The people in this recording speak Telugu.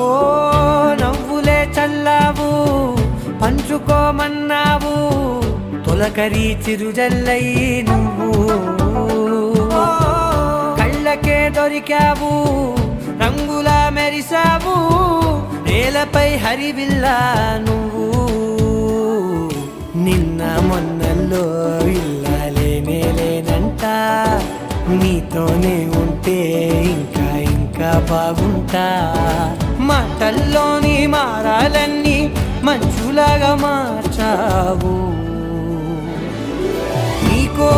ఓ నవ్వులే చల్లావు పంచుకోమన్నావు తొలకరి చిరుజల్లై నువ్వు కళ్ళకే దొరికావు రంగులా మెరిసావు నేలపై హరివిల్లా నువ్వు నిన్న మొన్నల్లో ఇల్లాలేనే లేనంట నీతోనే ఉంటే ఇంకా ఇంకా బాగుంటా మాటల్లోని మారాలన్నీ మంచులాగా మార్చావు నీకో